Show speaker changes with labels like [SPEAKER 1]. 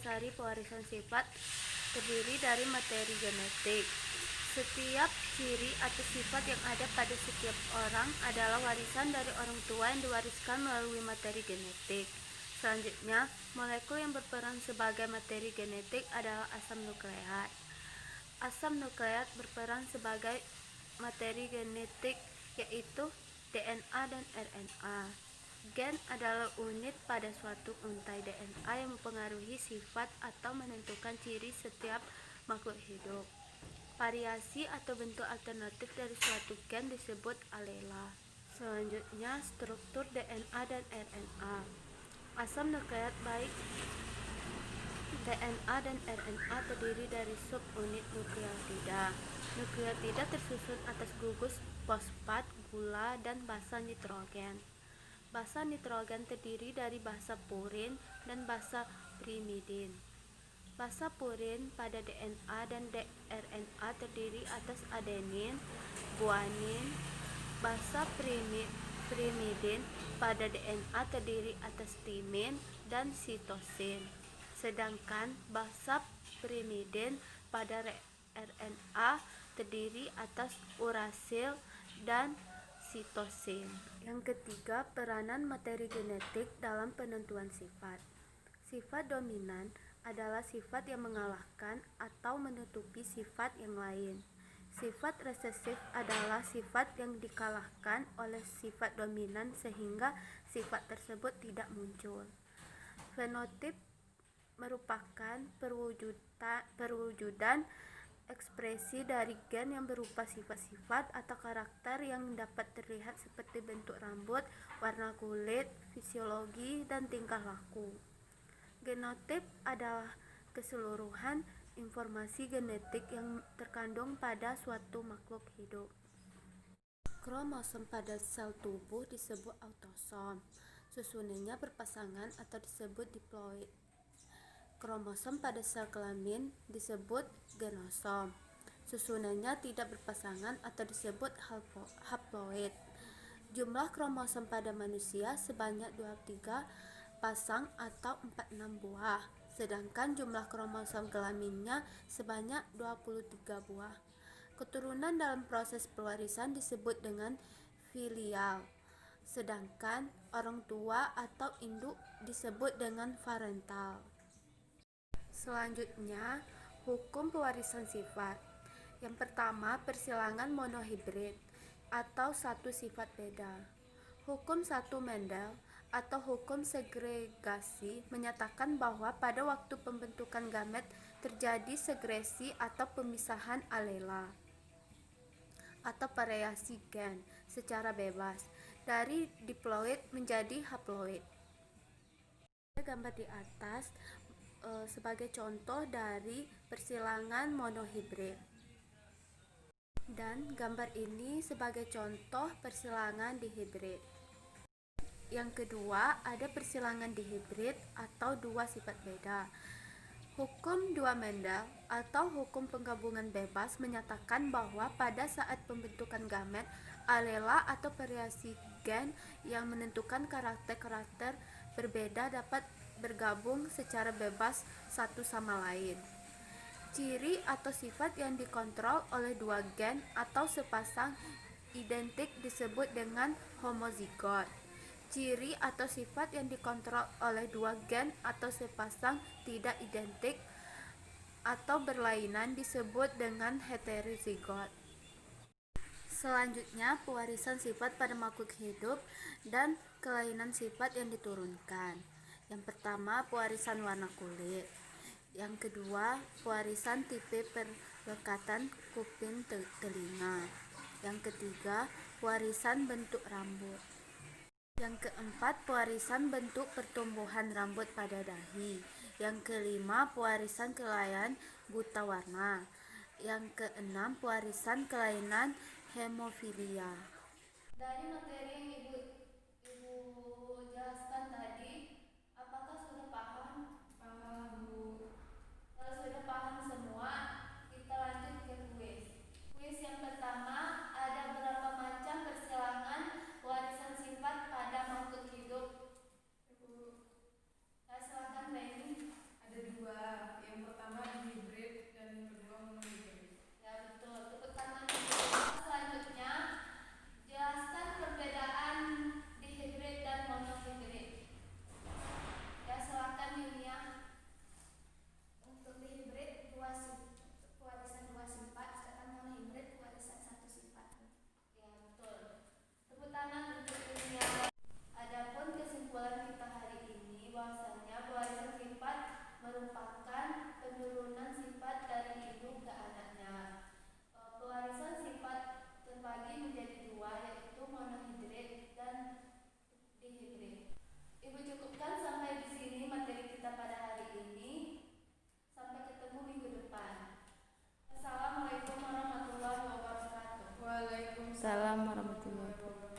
[SPEAKER 1] dasari pewarisan sifat terdiri dari materi genetik. Setiap ciri atau sifat yang ada pada setiap orang adalah warisan dari orang tua yang diwariskan melalui materi genetik. Selanjutnya, molekul yang berperan sebagai materi genetik adalah asam nukleat. Asam nukleat berperan sebagai materi genetik yaitu DNA dan RNA. Gen adalah unit pada suatu untai DNA yang mempengaruhi sifat atau menentukan ciri setiap makhluk hidup. Variasi atau bentuk alternatif dari suatu gen disebut alela. Selanjutnya, struktur DNA dan RNA. Asam nukleat baik DNA dan RNA terdiri dari subunit nukleotida. Nukleotida tersusun atas gugus fosfat, gula, dan basa nitrogen. Basa nitrogen terdiri dari basa purin dan basa pirimidin. Basa purin pada DNA dan RNA terdiri atas adenin, guanin. Basa pirimidin pada DNA terdiri atas timin dan sitosin. Sedangkan basa pirimidin pada RNA terdiri atas urasil dan sitosin. Yang ketiga, peranan materi genetik dalam penentuan sifat. Sifat dominan adalah sifat yang mengalahkan atau menutupi sifat yang lain. Sifat resesif adalah sifat yang dikalahkan oleh sifat dominan sehingga sifat tersebut tidak muncul. Fenotip merupakan perwujudan ekspresi dari gen yang berupa sifat-sifat atau karakter yang dapat terlihat seperti bentuk rambut, warna kulit, fisiologi, dan tingkah laku. Genotip adalah keseluruhan informasi genetik yang terkandung pada suatu makhluk hidup. Kromosom pada sel tubuh disebut autosom. Susunannya berpasangan atau disebut diploid. Kromosom pada sel kelamin disebut genosom. Susunannya tidak berpasangan atau disebut haploid. Jumlah kromosom pada manusia sebanyak 23 pasang atau 46 buah, sedangkan jumlah kromosom kelaminnya sebanyak 23 buah. Keturunan dalam proses pewarisan disebut dengan filial, sedangkan orang tua atau induk disebut dengan parental. Selanjutnya, hukum pewarisan sifat. Yang pertama, persilangan monohibrid atau satu sifat beda. Hukum satu Mendel atau hukum segregasi menyatakan bahwa pada waktu pembentukan gamet terjadi segresi atau pemisahan alela atau variasi gen secara bebas dari diploid menjadi haploid. Gambar di atas sebagai contoh dari persilangan monohibrid, dan gambar ini sebagai contoh persilangan dihibrid. Yang kedua, ada persilangan dihibrid atau dua sifat beda. Hukum 2 Mendel atau hukum penggabungan bebas menyatakan bahwa pada saat pembentukan gamet, alela atau variasi gen yang menentukan karakter-karakter berbeda dapat bergabung secara bebas satu sama lain. Ciri atau sifat yang dikontrol oleh dua gen atau sepasang identik disebut dengan homozigot. Ciri atau sifat yang dikontrol oleh dua gen atau sepasang tidak identik atau berlainan disebut dengan heterozigot. Selanjutnya, pewarisan sifat pada makhluk hidup dan kelainan sifat yang diturunkan. Yang pertama, pewarisan warna kulit. Yang kedua, pewarisan tipe perlekatan kuping telinga. Yang ketiga, pewarisan bentuk rambut. Yang keempat, pewarisan bentuk pertumbuhan rambut pada dahi. Yang kelima, pewarisan kelainan buta warna. Yang keenam, pewarisan kelainan hemofilia. Dari materi yang Ibu jelaskan tadi, apakah sudah paham? Paham, Bu. Kalau sudah paham semua, kita lanjut ke kuis. Kuis yang pertama, ada berapa macam persilangan warisan sifat pada makhluk hidup? Ibu. Silakan Reni. Ada 2.
[SPEAKER 2] Salam warahmatullahi wabarakatuh.